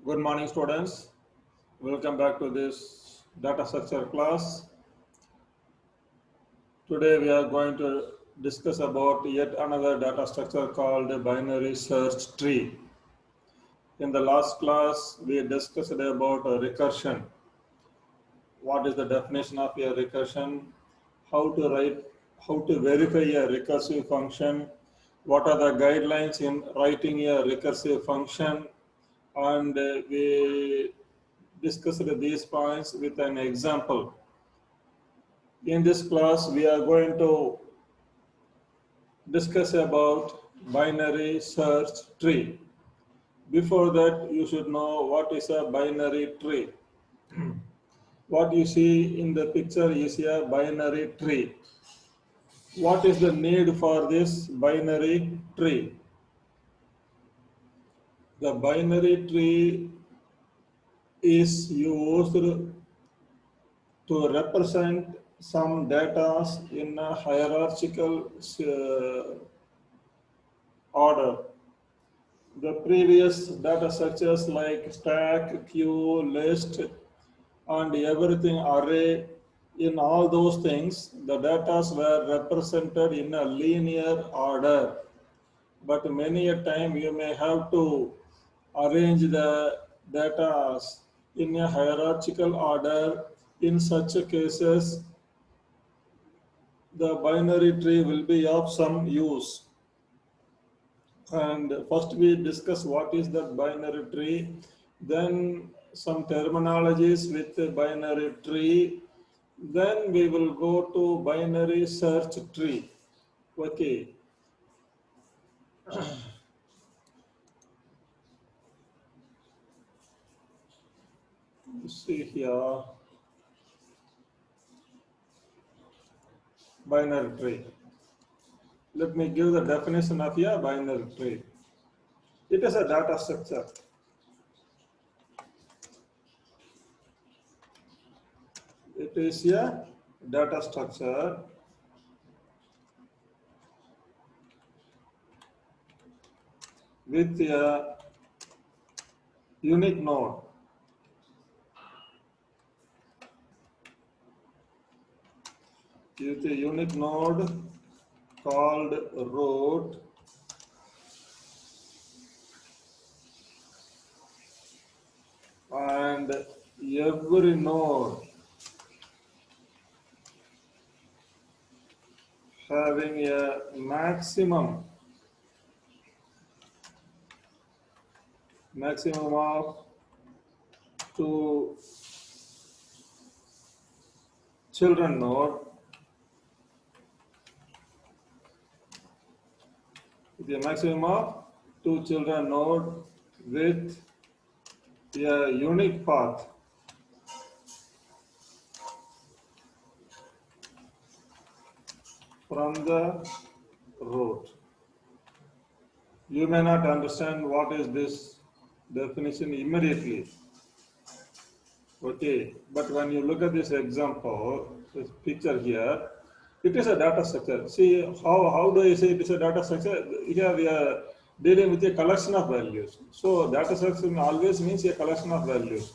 Good morning, students. Welcome back to this data structure class. Today we are going to discuss about yet another data structure called binary search tree. In the last class, we discussed about recursion. What is the definition of a recursion? How to write, how to verify a recursive function? What are the guidelines in writing a recursive function? And we discussed these points with an example. In this class, we are going to discuss about binary search tree. Before that, you should know what is a binary tree. What you see in the picture is a binary tree. What is the need for this binary tree? The binary tree is used to represent some data in a hierarchical order. The previous data structures like stack, queue, list, and everything array, in all those things, the data were represented in a linear order. But many a time you may have to arrange the data in a hierarchical order. In such cases, the binary tree will be of some use. And first we discuss what is the binary tree, then some terminologies with the binary tree, then we will go to binary search tree. Okay, you see here binary tree. Let me give the definition of a binary tree. It is a data structure. It is a data structure with a unique node. With a unique node called root, and every node having a maximum of two children node, with a maximum of two children node with a unique path. From the root. You may not understand what is this definition immediately. Okay, but when you look at this example, this picture here, it is a data structure. See, how do I say it is a data structure? Here we are dealing with a collection of values. So data structure always means a collection of values.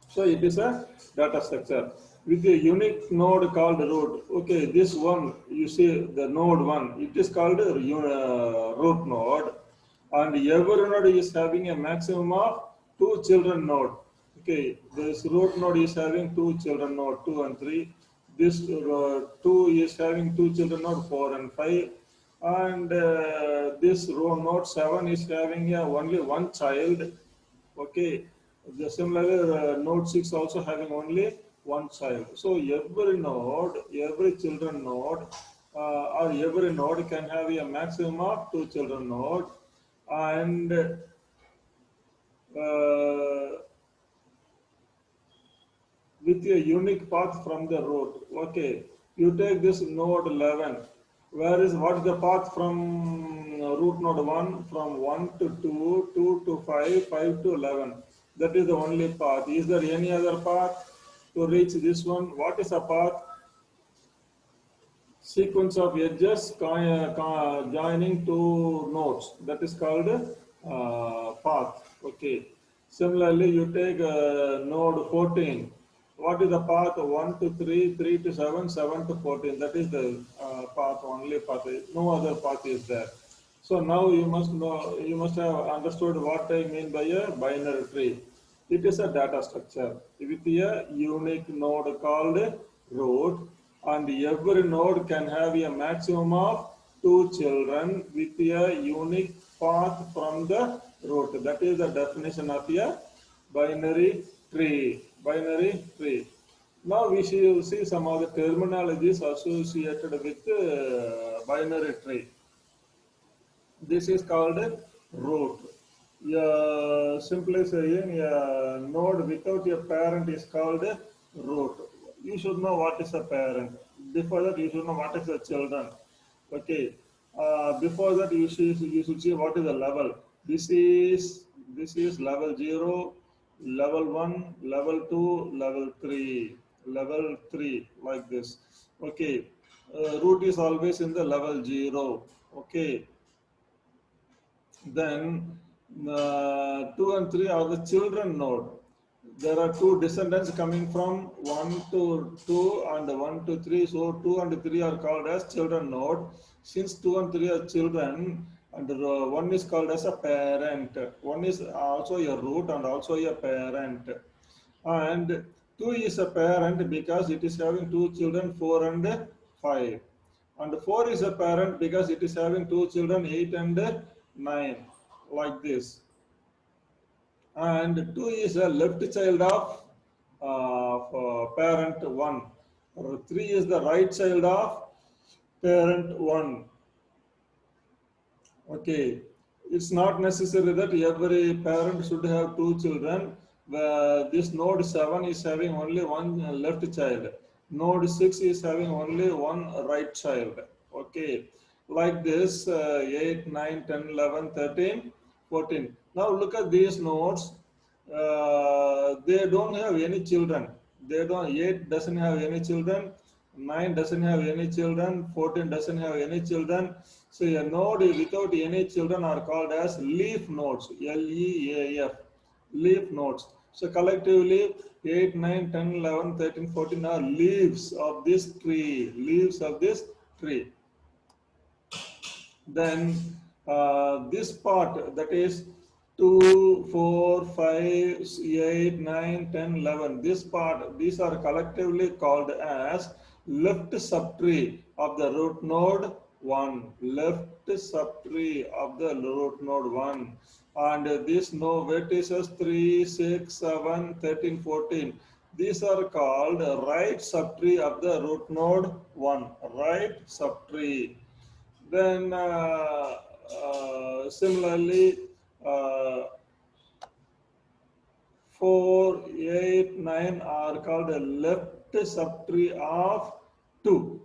So it is a data structure with a unique node called root. Okay, this one, you see the node one, it is called a root node, and every node is having a maximum of two children node. Okay, this root node is having two children node, 2 and 3. This 2 is having two children node, 4 and 5. And this row node 7 is having only one child. Okay, the similar node 6 also having only one child. So every node, every children node, or every node can have a maximum of two children node, and with a unique path from the root. Okay, you take this node 11. Where is what is the path from root node 1? From 1 to 2, 2 to 5, 5 to 11. That is the only path. Is there any other path to reach this one? What is a path? Sequence of edges joining two nodes. That is called path. Okay. Similarly, you take node 14. What is the path? 1 to 3, 3 to 7, 7 to 14. That is the path, only path. No other path is there. So now you must know, you must have understood what I mean by a binary tree. It is a data structure with a unique node called root, and every node can have a maximum of two children with a unique path from the root. That is the definition of a binary tree. Binary tree. Now we shall see some of the terminologies associated with binary tree. This is called a root. Simply saying a node without a parent is called a root. You should know what is a parent. Before that, you should know what is the children. Okay. Before that, you should see what is the level. This is this is level 0, level 1, level 2, level 3 like this. Okay. Root is always in the level 0. Okay. Then 2 and 3 are the children node. There are two descendants coming from 1 to 2 and 1 to 3. So 2 and 3 are called as children node. Since 2 and 3 are children, and one is called as a parent. One is also a root and also a parent. And 2 is a parent because it is having two children, 4 and 5. And 4 is a parent because it is having two children, 8 and 9, like this. And 2 is a left child of parent 1. Or 3 is the right child of parent 1. Okay, it's not necessary that every parent should have two children. This node 7 is having only one left child. Node 6 is having only one right child. Okay, like this 8, 9, 10, 11, 13, 14. Now look at these nodes. They don't have any children. They don't. 8 doesn't have any children. 9 doesn't have any children. 14 doesn't have any children. So a node without any children are called as leaf nodes. Leaf. Leaf nodes. So collectively 8, 9, 10, 11, 13, 14 are leaves of this tree. Leaves of this tree. Then this part, that is 2, 4, 5, 8, 9, 10, 11. This part, these are collectively called as left subtree of the root node 1. Left subtree of the root node 1. And this no vertices 3, 6, 7, 13, 14. These are called right subtree of the root node 1. Right subtree. Then similarly, uh, 4, 8, 9 are called a left subtree of 2.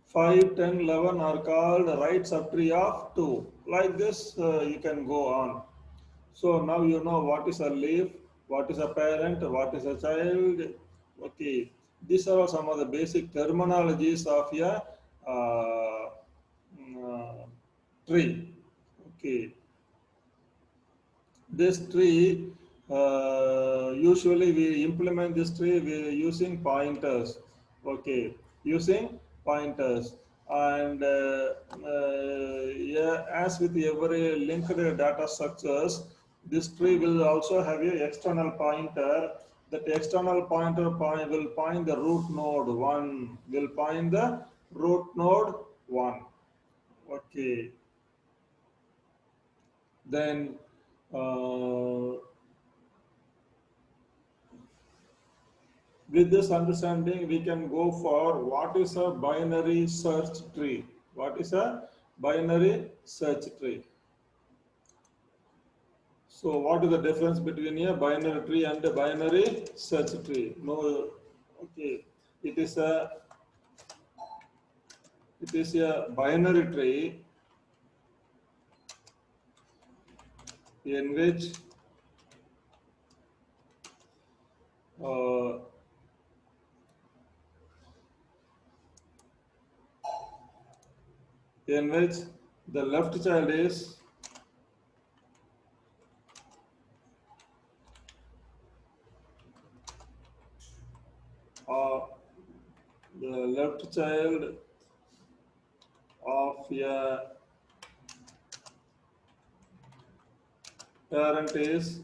5, 10, 11 are called right subtree of 2. Like this, you can go on. So now you know what is a leaf, what is a parent, what is a child. Okay, these are some of the basic terminologies of a tree. Okay, this tree, usually we implement this tree using pointers. Okay, using pointers. And yeah, as with every linked data structures, this tree will also have a external pointer. That external pointer will point the root node 1, will point the root node 1. Okay, then uh, with this understanding, we can go for what is a binary search tree. What is a binary search tree? So, what is the difference between a binary tree and a binary search tree? No, okay, it is a binary tree in which uh, the left child is the left child of a parent is,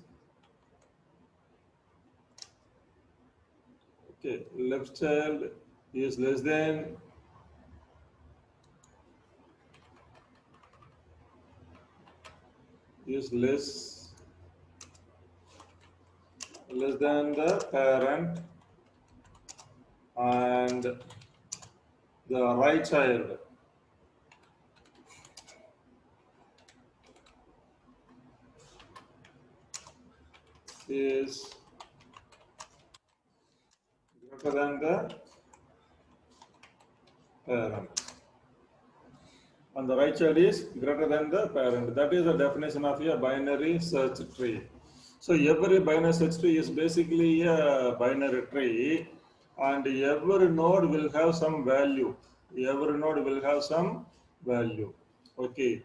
okay, left child is less than is less than the parent, and the right child is greater than the parent, and the right child is greater than the parent. That is the definition of a binary search tree. So every binary search tree is basically a binary tree, and every node will have some value. Every node will have some value. Okay,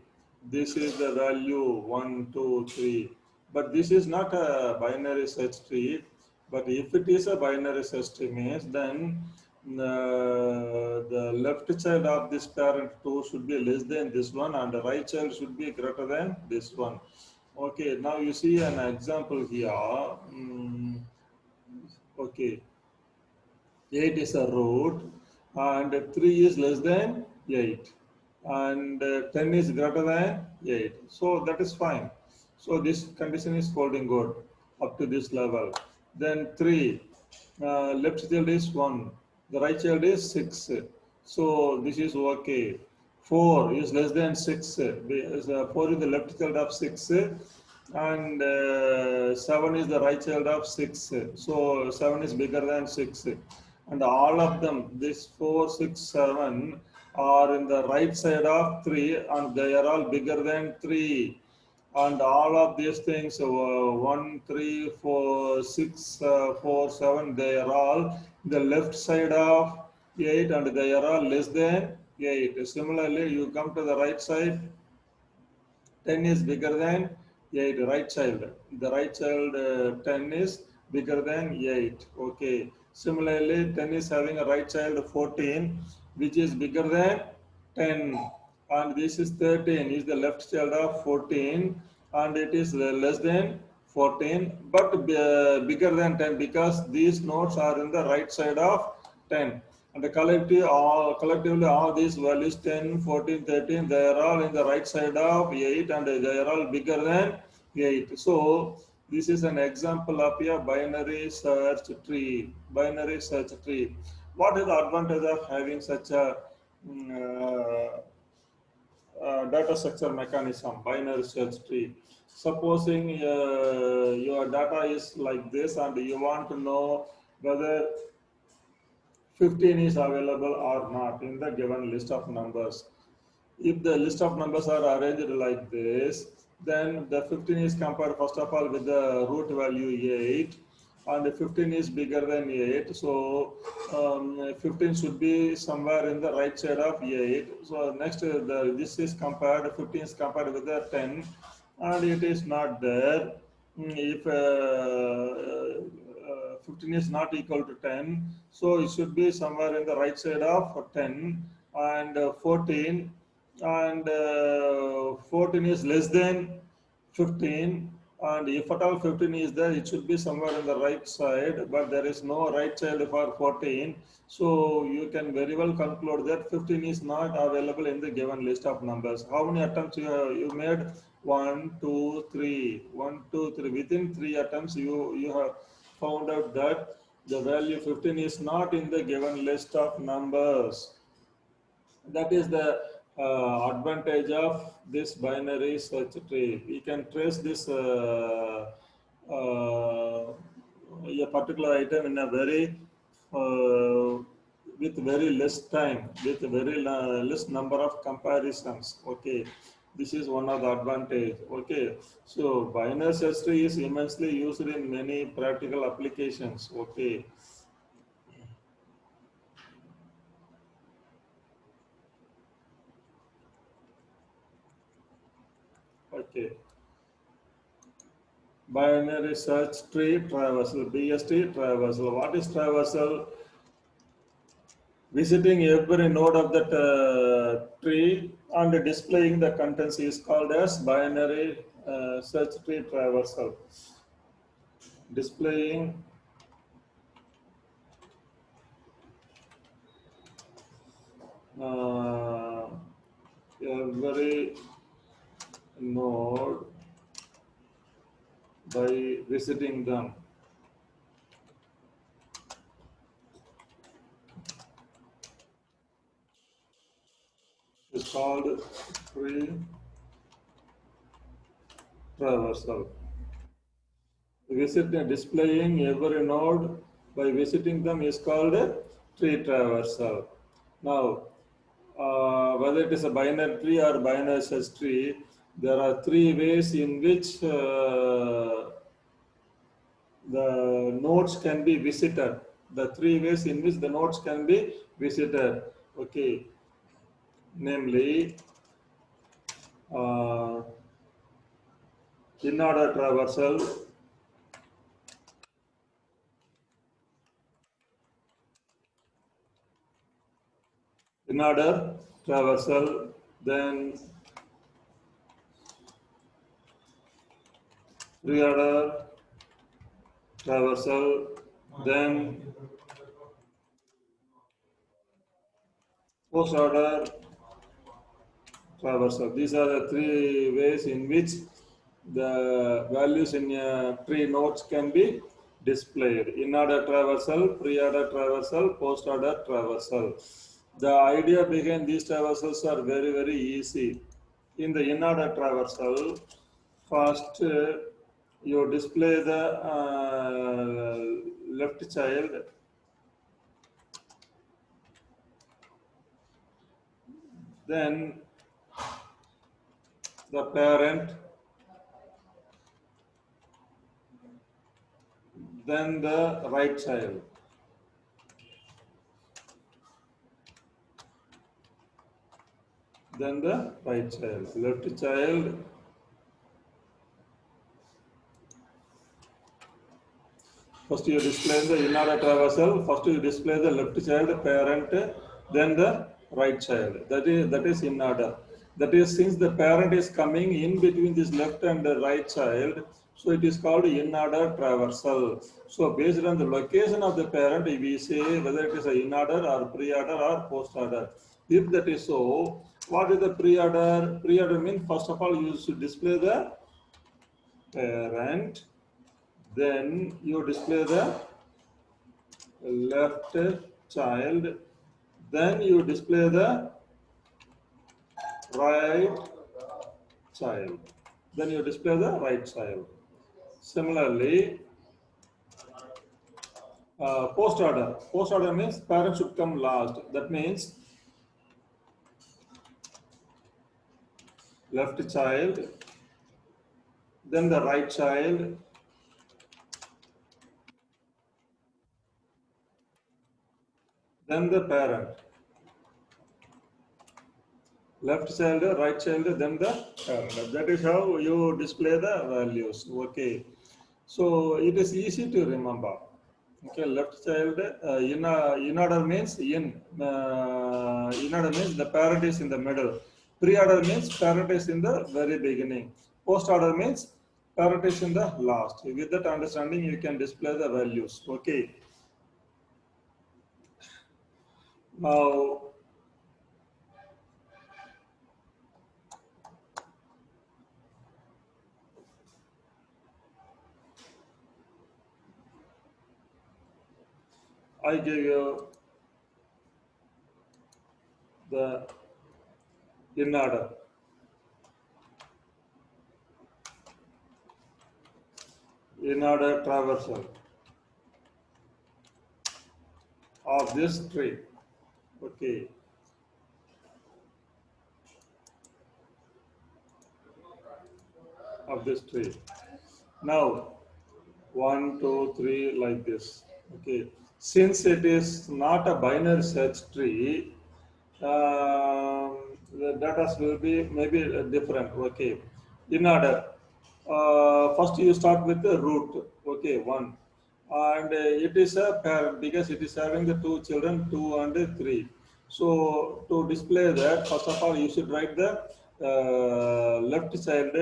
this is the value 1, 2, 3. But this is not a binary search tree. But if it is a binary search tree means, then the left child of this parent 2 should be less than this one, and the right child should be greater than this one. Okay, now you see an example here. Okay, 8 is a root, and 3 is less than 8, and 10 is greater than 8. So that is fine. So this condition is holding good up to this level. Then 3, left child is 1, the right child is 6. So this is okay. 4 is less than 6, because 4 is the left child of 6, and 7 is the right child of 6. So 7 is bigger than 6. And all of them, this 4, 6, 7, are in the right side of 3, and they are all bigger than 3. And all of these things, 1, 3, 4, 6, 4, 7, they are all the left side of 8, and they are all less than 8. Similarly, you come to the right side, 10 is bigger than 8, right child. The right child 10 is bigger than 8. Okay. Similarly, 10 is having a right child 14, which is bigger than 10. And this is 13, is the left child of 14, and it is less than 14, but bigger than 10, because these nodes are in the right side of 10. And collectively all these values 10, 14, 13, they are all in the right side of 8, and they are all bigger than 8. So this is an example of a binary search tree. Binary search tree. What is the advantage of having such a data structure mechanism, binary search tree? Supposing your data is like this, and you want to know whether 15 is available or not in the given list of numbers. If the list of numbers are arranged like this, then the 15 is compared first of all with the root value 8, and 15 is bigger than 8. So 15 should be somewhere in the right side of 8. So next, this is compared, 15 is compared with the 10, and it is not there. If 15 is not equal to 10, so it should be somewhere in the right side of 10, and 14, and 14 is less than 15, and if at all 15 is there, it should be somewhere on the right side, but there is no right child for 14. So you can very well conclude that 15 is not available in the given list of numbers. How many attempts you made? 1, 2, 3. 1, 2, 3. Within 3 attempts, you have found out that the value 15 is not in the given list of numbers. That is the advantage of this binary search tree. We can trace this a particular item in a very with very less time, with very less number of comparisons. Okay, this is one of the advantage. Okay, so binary search tree is immensely used in many practical applications. Okay. Okay. Binary search tree traversal, BST traversal. What is traversal? Visiting every node of that tree and displaying the contents is called as binary search tree traversal. Displaying uh, every node by visiting them is called tree traversal. Displaying every node by visiting them is called a tree traversal. Now, whether it is a binary tree or binary search tree, there are three ways in which the nodes can be visited. The three ways in which the nodes can be visited. Okay, namely uh, in-order traversal, in-order traversal, then pre-order traversal, then post-order traversal. These are the three ways in which the values in tree nodes can be displayed: in-order traversal, pre-order traversal, post-order traversal. The idea behind these traversals are very, very easy. In the in-order traversal, first you display the left child, then the parent, then the right child. Then the right child. Left child, first you display the in-order traversal, first you display the left child, parent, then the right child. That is in order. That is, since the parent is coming in between this left and the right child, so it is called in-order traversal. So based on the location of the parent, we say whether it is a in-order or pre-order or post-order. If that is so, what is the pre-order? Pre-order means first of all you should display the parent, then you display the left child, then you display the right child, then you display the right child. Similarly, post order means parent should come last. That means left child, then the right child, then the parent. Left child, right child, then the parent. That is how you display the values. Okay. So it is easy to remember. Okay, left child, in order means in order means the parent is in the middle. Pre-order means parent is in the very beginning. Post-order means parent is in the last. With that understanding, you can display the values. Okay. Now, I give you the in order. In order traversal of this tree. Okay. Of this tree. Now, 1, 2, 3, like this. Okay. Since it is not a binary search tree, the data will be maybe different. Okay. In order, first you start with the root. Okay, one. and it is a parent because it is having the two children, 2 and 3. So to display that, first of all, you should write the left child,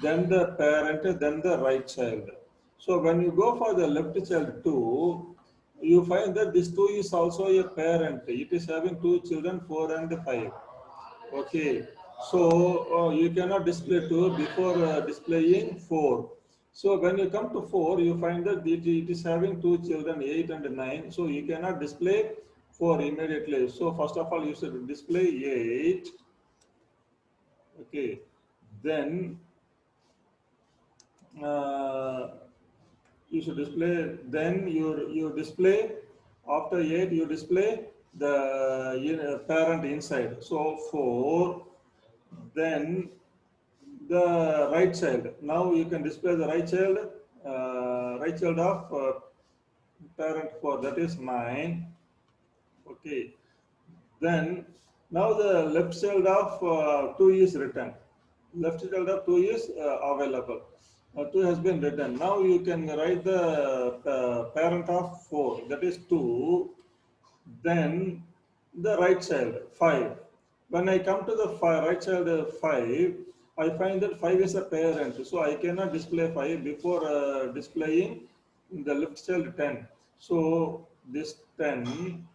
then the parent, then the right child. So when you go for the left child 2, you find that this 2 is also a parent. It is having two children, 4 and 5. Okay, so you cannot display 2 before displaying 4. So when you come to 4, you find that it is having two children, 8 and 9. So you cannot display 4 immediately. So first of all, you should display 8. Okay, then uh, you should display, then you display after 8, you display the parent inside. So 4, then the right child. Now you can display the right child of parent 4, that is 9. Okay. Then now the left child of 2 is written. Left child of 2 is available. 2 has been written. Now you can write the parent of 4, that is 2. Then the right child 5. When I come to the right child 5, I find that 5 is a parent, so I cannot display 5 before displaying the left child 10. So this 10,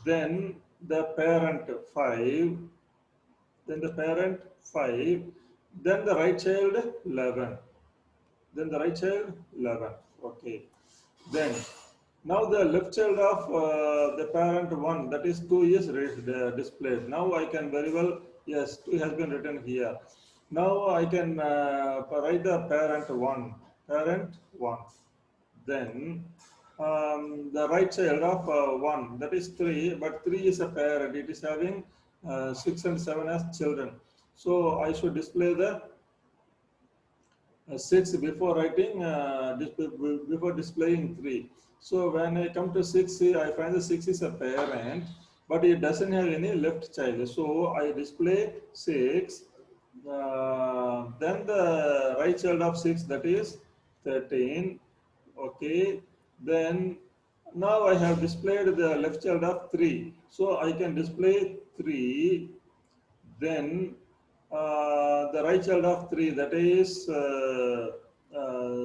then the parent 5, then the parent 5, then the right child 11, then the right child 11. Okay. Then now the left child of the parent 1, that is 2, is displayed. Now I can very well, yes, 2 has been written here. Now I can write the parent 1, parent 1. Then the right child of 1, that is 3, but 3 is a parent. It is having 6 and 7 as children. So I should display the 6 before writing, before displaying 3. So when I come to 6, I find the 6 is a parent, but it doesn't have any left child. So I display 6. Then the right child of 6, that is 13. Okay. Then now I have displayed the left child of 3. So I can display 3. Then the right child of 3, that is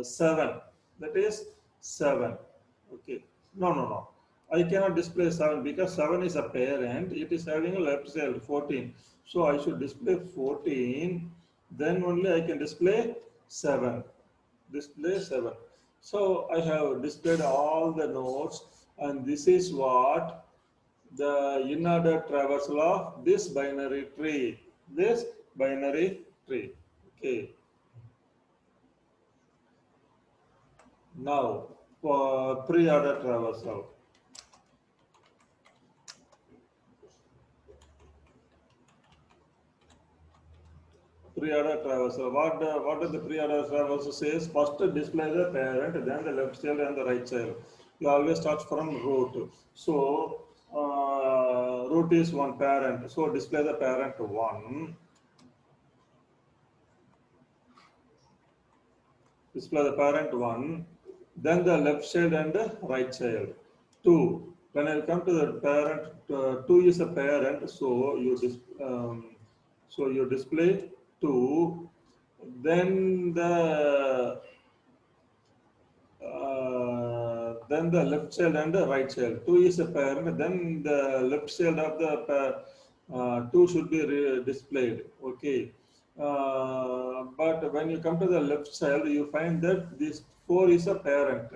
7. That is 7. Okay. No, no, no. I cannot display 7 because 7 is a parent. It is having a left child 14. So I should display 14. Then only I can display 7. Display 7. So I have displayed all the nodes, and this is what the in-order traversal of this binary tree. This binary tree. Okay. Now for pre-order traversal. Pre-order traversal. What does the pre-order traversal says? First display the parent, then the left child and the right child. You always start from root. So root is one parent. So display the parent 1. Display the parent 1, then the left child and the right child 2. When I come to the parent, 2 is a parent, so you display 2. Then the left child and the right child. 2 is a parent, then the left child of the 2 should be displayed. Okay. But when you come to the left child, you find that this 4 is a parent.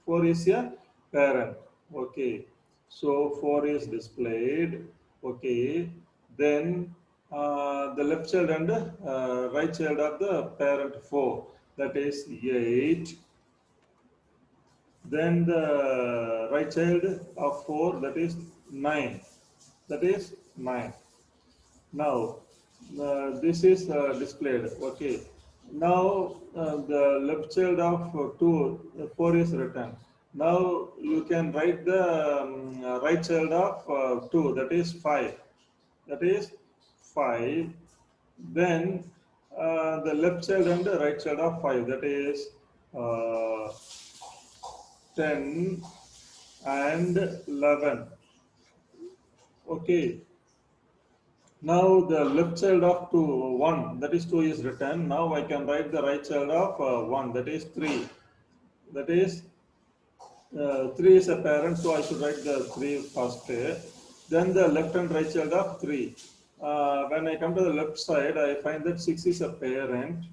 4 is a parent. Okay. So 4 is displayed. Okay. Then the left child and right child of the parent 4, that is 8. Then the right child of 4, that is 9. That is 9. Now this is displayed. Okay. Now the left child of 2, 4 is written. Now you can write the right child of 2, that is 5. That is 5. Then the left child and the right child of 5, that is 10 and 11. Okay. Now the left child of 2, 1, that is 2 is written. Now I can write the right child of 1, that is 3. That is 3 is a parent, so I should write the 3 first. Then the left and right child of 3. When I come to the left side, I find that 6 is a parent.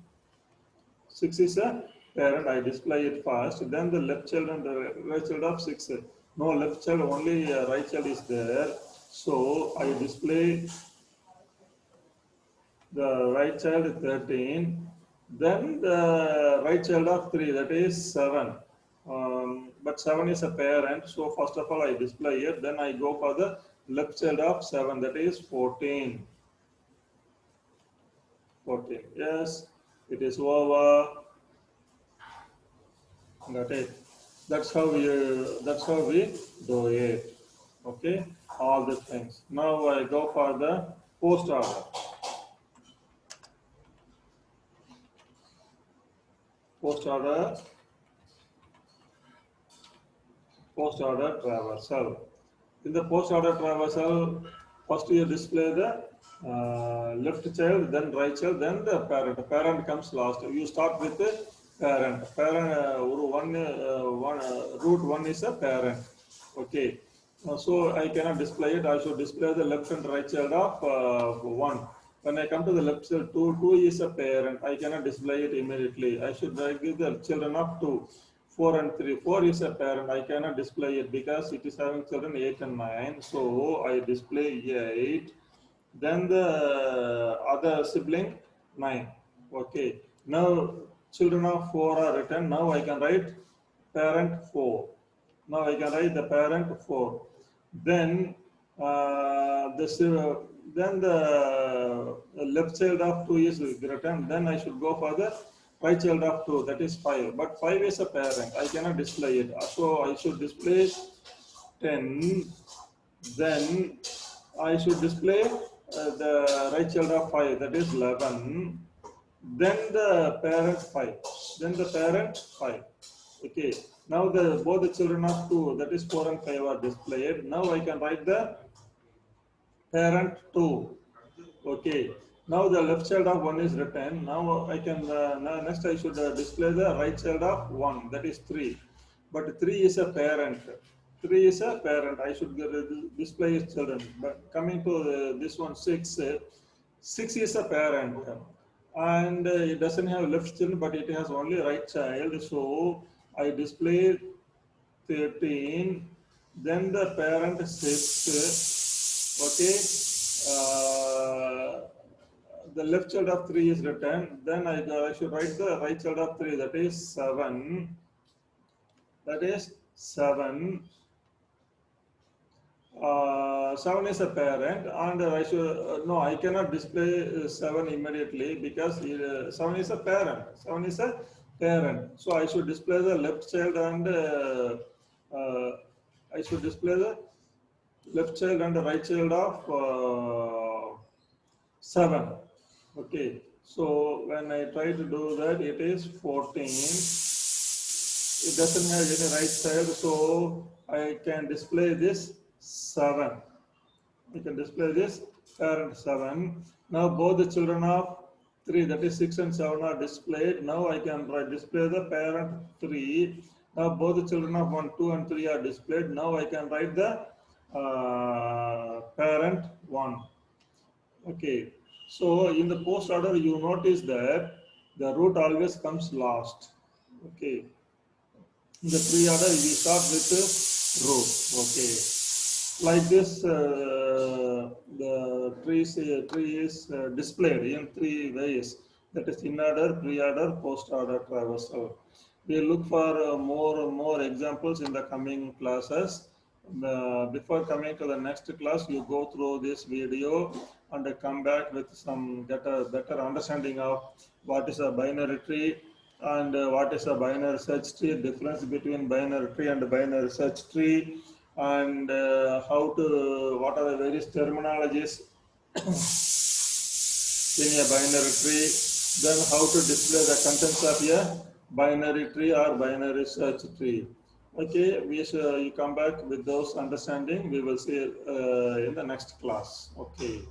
6 is a parent, I display it first. Then the left child and the right child of 6. No left child, only right child is there. So I display the right child 13, then the right child of 3, that is 7. But 7 is a parent, so first of all I display it, then I go for the left child of 7, that is 14. 14, yes, it is over. Got it. That's how we do it. Okay, all the things. Now I go for the post order. Post order traversal. In the post order traversal, first you display the left child, then right child, then the parent. The parent comes last. You start with the parent. Root 1 is a parent. Okay. So I cannot display it. I should display the left and right child of 1. When I come to the left child, 2 is a parent. I cannot display it immediately. I should give the children of 2. 4 and 3. 4 is a parent. I cannot display it because it is having children 8 and 9. So I display 8. Then the other sibling 9. Okay. Now children of 4 are written. Now I can write parent 4. Now I can write the parent 4. Then then the left child of 2 is written. Then I should go for the right child of 2, that is 5. But 5 is a parent. I cannot display it. So I should display 10. Then I should display the right child of 5, that is 11. Then the parent 5. Then the parent 5. Okay. Now both the children of 2, that is 4 and 5 are displayed. Now I can write the parent 2. Okay. Now the left child of 1 is written. Now I can, next I should display the right child of 1, that is 3. But 3 is a parent. 3 is a parent. I should display his children. But coming to this one, 6. 6 is a parent. And it doesn't have left child, but it has only right child. So I display 13. Then the parent 6. Okay. The left child of 3 is written. Then I should write the right child of 3, that is 7. That is 7. 7 is a parent, and I should no, I cannot display 7 immediately because 7 is a parent. 7 is a parent. So I should display the left child and I should display the left child and the right child of 7. Okay. So when I try to do that, it is 14. It doesn't have any right child, so I can display this 7. I can display this parent 7. Now both the children of 3, that is 6 and 7 are displayed. Now I can display the parent 3. Now both the children of 1, 2 and 3 are displayed. Now I can write the parent 1. Okay. So in the post order, you notice that the root always comes last. Okay. In the pre-order, we start with the root. Okay. Like this, the tree is displayed in 3 ways. That is in order, pre-order, post-order traversal. We look for more examples in the coming classes. Before coming to the next class, you go through this video and come back with some better understanding of what is a binary tree and what is a binary search tree, difference between binary tree and binary search tree, and what are the various terminologies in a binary tree, then how to display the contents of a binary tree or binary search tree. Okay, you come back with those understanding. We will see in the next class. Okay.